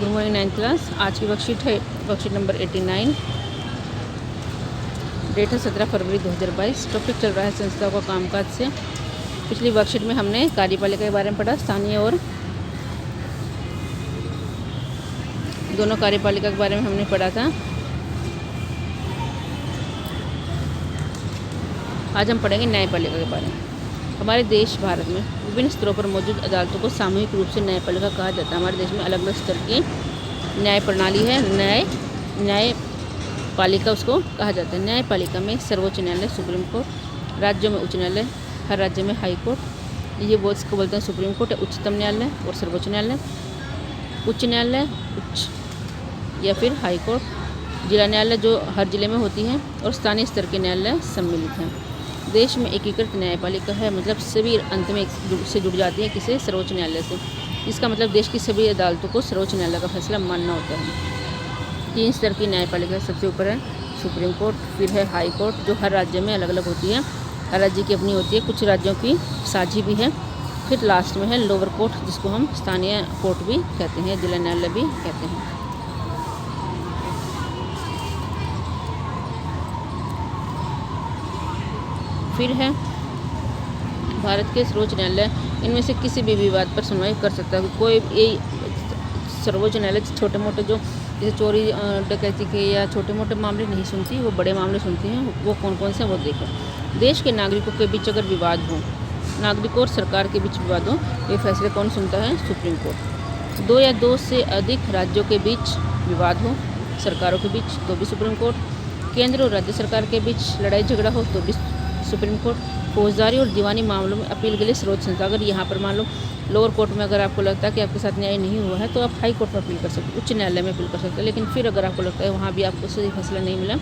Good morning 9th class. आज की worksheet है वर्कशीट नंबर 89। डेट है 17 फरवरी 2022। टॉपिक चल रहा है संस्थाओं का कामकाज से। पिछली वर्कशीट में हमने कार्यपालिका के बारे में पढ़ा, स्थानीय और दोनों कार्यपालिका के बारे में हमने पढ़ा था। आज हम पढ़ेंगे न्यायपालिका के बारे में। हमारे देश भारत में विभिन्न स्तरों पर मौजूद अदालतों को सामूहिक रूप से न्यायपालिका कहा जाता है। हमारे देश में अलग अलग स्तर की न्याय प्रणाली है। न्यायपालिका उसको कहा जाता है। न्यायपालिका में सर्वोच्च न्यायालय, सुप्रीम कोर्ट, राज्यों में उच्च न्यायालय, हर राज्य में हाई कोर्ट, ये इसको बोलते हैं सुप्रीम कोर्ट है, उच्चतम न्यायालय और सर्वोच्च न्यायालय, उच्च न्यायालय, उच्च या फिर हाई कोर्ट, जिला न्यायालय जो हर जिले में होती है, और स्थानीय स्तर के न्यायालय सम्मिलित हैं। देश में एकीकृत न्यायपालिका है, मतलब सभी अंत में से जुड़ जाती है किसे, सर्वोच्च न्यायालय से। इसका मतलब देश की सभी अदालतों को सर्वोच्च न्यायालय का फैसला मानना होता है। 3 स्तर की न्यायपालिका सबसे ऊपर है सुप्रीम कोर्ट, फिर है हाई कोर्ट जो हर राज्य में अलग अलग होती है, हर राज्य की अपनी होती है, कुछ राज्यों की साझी भी है। फिर लास्ट में है लोअर कोर्ट जिसको हम स्थानीय कोर्ट भी कहते हैं, जिला न्यायालय भी कहते हैं। फिर है भारत के सर्वोच्च न्यायालय, इनमें से किसी भी विवाद पर सुनवाई कर सकता है। कोई ये सर्वोच्च न्यायालय छोटे मोटे जो जैसे चोरी डकैती के या छोटे मोटे मामले नहीं सुनती, वो बड़े मामले सुनती हैं। वो कौन कौन से वो देखें। देश के नागरिकों के बीच अगर विवाद हो, नागरिकों और सरकार के बीच विवाद हो, ये फैसले कौन सुनता है, सुप्रीम कोर्ट। 2 या 2 से अधिक राज्यों के बीच विवाद हो, सरकारों के बीच, तो भी सुप्रीम कोर्ट। केंद्र और राज्य सरकार के बीच लड़ाई झगड़ा हो तो भी सुप्रीम कोर्ट। फौजदारी और दीवानी मामलों में अपील के लिए सर्वोच्च संस्था। अगर यहाँ पर मान लो लोअर कोर्ट में अगर आपको लगता है कि आपके साथ न्याय नहीं हुआ है तो आप हाई कोर्ट में अपील कर सकते, उच्च न्यायालय में अपील कर सकते हैं। लेकिन फिर अगर आपको लगता है वहाँ भी आपको सही फैसला नहीं मिला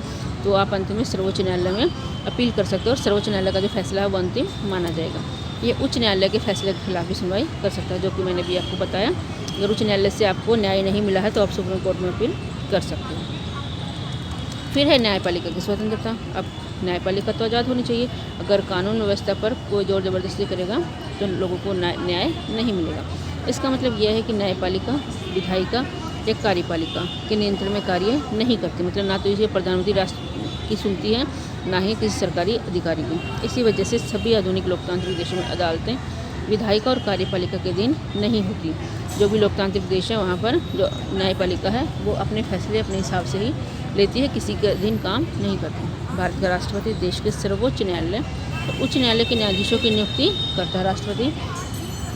तो आप अंतिम में सर्वोच्च न्यायालय में अपील कर सकते हो, और सर्वोच्च न्यायालय का जो फैसला है वो अंतिम माना जाएगा। ये उच्च न्यायालय के फैसले के खिलाफ भी सुनवाई कर सकता है, जो कि मैंने भी आपको बताया। अगर उच्च न्यायालय से आपको न्याय नहीं मिला है तो आप सुप्रीम कोर्ट में अपील कर सकते हो। फिर है न्यायपालिका की स्वतंत्रता। अब न्यायपालिका तो आज़ाद होनी चाहिए। अगर कानून व्यवस्था पर कोई जोर ज़बरदस्ती करेगा तो लोगों को न्याय नहीं मिलेगा। इसका मतलब यह है कि न्यायपालिका विधायिका या कार्यपालिका के नियंत्रण में कार्य नहीं करती, मतलब ना तो इसे प्रधानमंत्री राष्ट्र की सुनती है, ना ही किसी सरकारी अधिकारी की। इसी वजह से सभी आधुनिक लोकतांत्रिक देशों में अदालतें विधायिका और कार्यपालिका के अधीन नहीं होती। जो भी लोकतांत्रिक देश है वहाँ पर जो न्यायपालिका है वो अपने फैसले अपने हिसाब से ही लेती है, किसी के अधीन काम नहीं करती। भारत का राष्ट्रपति देश के सर्वोच्च न्यायालय और उच्च न्यायालय के न्यायाधीशों की नियुक्ति करता है। राष्ट्रपति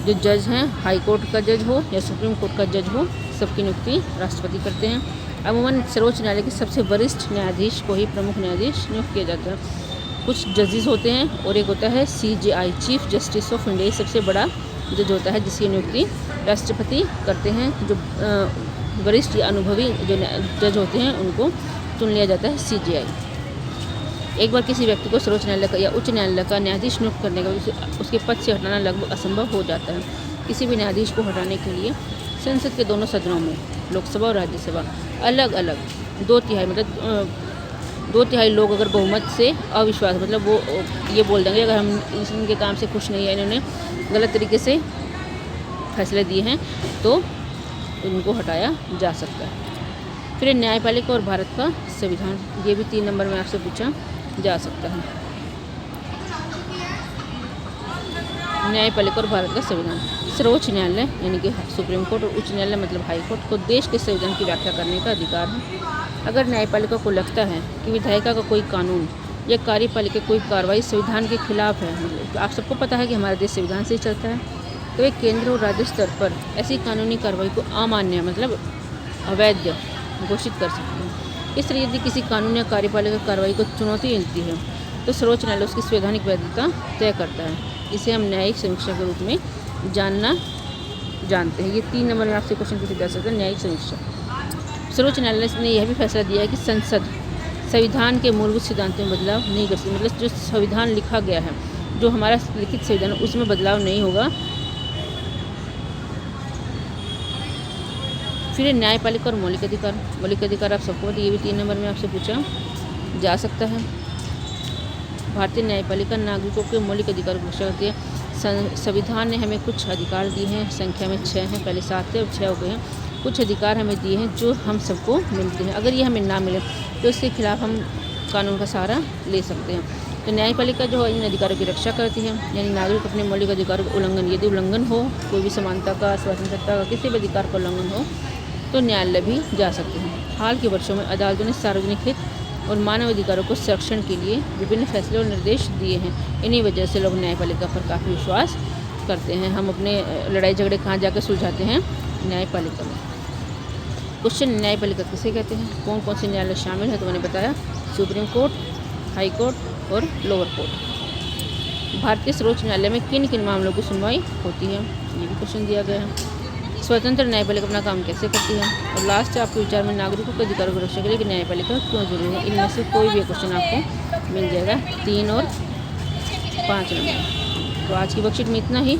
जो जज हैं, हाई कोर्ट का जज हो या सुप्रीम कोर्ट का जज हो, सबकी नियुक्ति राष्ट्रपति करते हैं। अमूमन सर्वोच्च न्यायालय के सबसे वरिष्ठ न्यायाधीश को ही प्रमुख न्यायाधीश नियुक्त किया जाता है। कुछ जजेस होते हैं और एक होता है CJI, chief justice of India, सबसे बड़ा जज होता है जिसकी नियुक्ति राष्ट्रपति करते हैं। जो वरिष्ठ या अनुभवी जो जज होते हैं उनको चुन लिया जाता है CJI। एक बार किसी व्यक्ति को सर्वोच्च न्यायालय का या उच्च न्यायालय का न्यायाधीश नियुक्त करने का उसके पद से हटाना लगभग असंभव हो जाता है। किसी भी न्यायाधीश को हटाने के लिए संसद के दोनों सदनों में, लोकसभा और राज्यसभा, अलग अलग 2/3 लोग अगर बहुमत से अविश्वास, मतलब वो ये बोल देंगे अगर हम इनके काम से खुश नहीं है, इन्होंने गलत तरीके से फैसले दिए हैं, तो उनको हटाया जा सकता है। फिर न्यायपालिका और भारत का संविधान, ये भी 3 नंबर में आपसे पूछा जा सकता है। न्यायपालिका और भारत का संविधान। सर्वोच्च न्यायालय यानी कि सुप्रीम कोर्ट और उच्च न्यायालय मतलब हाई कोर्ट को देश के संविधान की व्याख्या करने का अधिकार है। अगर न्यायपालिका को लगता है कि विधायिका का कोई कानून या कार्यपालिका कोई कार्रवाई संविधान के खिलाफ है, मतलब आप सबको पता है कि हमारा देश संविधान से ही चलता है, तो वे केंद्र और राज्य स्तर पर ऐसी कानूनी कार्रवाई को अमान्य मतलब अवैध घोषित कर सकते हैं। इस तरह यदि किसी कानून या कार्यपालिका कार्रवाई को चुनौती मिलती है तो सर्वोच्च न्यायालय उसकी संवैधानिक वैधता तय करता है। इसे हम न्यायिक समीक्षा के रूप में जानते हैं। ये 3 नंबर में आपसे क्वेश्चन पूछा जा सकता है, न्यायिक समीक्षा। सर्वोच्च न्यायालय ने यह भी फैसला दिया है कि संसद संविधान के मूलभूत सिद्धांतों में बदलाव नहीं कर सकती, मतलब जो संविधान लिखा गया है, जो हमारा लिखित संविधान है, उसमें बदलाव नहीं होगा। फिर न्यायपालिका और मौलिक अधिकार। मौलिक अधिकार आप सबको पता है, ये भी 3 नंबर में आपसे पूछा जा सकता है। भारतीय न्यायपालिका नागरिकों के मौलिक अधिकार की रक्षा करती है। संविधान ने हमें कुछ अधिकार दिए हैं, संख्या में 6 हैं, पहले 7 थे अब 6 हो गए हैं। कुछ अधिकार हमें दिए हैं जो हम सबको मिलते हैं। अगर ये हमें ना मिले तो इसके खिलाफ हम कानून का सहारा ले सकते हैं। तो न्यायपालिका जो है इन अधिकारों की रक्षा करती है, यानी नागरिक अपने मौलिक अधिकारों का उल्लंघन, यदि उल्लंघन हो, कोई भी समानता का, स्वतंत्रता का, किसी भी अधिकार का उल्लंघन हो तो न्यायालय भी जा सकते हैं। हाल के वर्षों में अदालतों ने सार्वजनिक हित और मानव अधिकारों को संरक्षण के लिए विभिन्न फैसले और निर्देश दिए हैं। इन्हीं वजह से लोग न्यायपालिका पर काफ़ी विश्वास करते हैं। हम अपने लड़ाई झगड़े कहाँ जाकर सुलझाते हैं? न्यायपालिका में। क्वेश्चन, न्यायपालिका किसे कहते हैं? कौन कौन से न्यायालय शामिल है? तो मैंने बताया सुप्रीम कोर्ट, हाई कोर्ट और लोअर कोर्ट। भारतीय सर्वोच्च न्यायालय में किन किन मामलों की सुनवाई होती है? ये भी क्वेश्चन दिया गया है। स्वतंत्र न्यायपालिका अपना काम कैसे करती है? और लास्ट आपके विचार में नागरिकों के अधिकारों की रक्षा के लिए न्यायपालिका क्यों जरूरी है? इनमें से कोई भी क्वेश्चन आपको मिल जाएगा 3 और 5 नंबर। तो आज की वर्कशीट में इतना ही।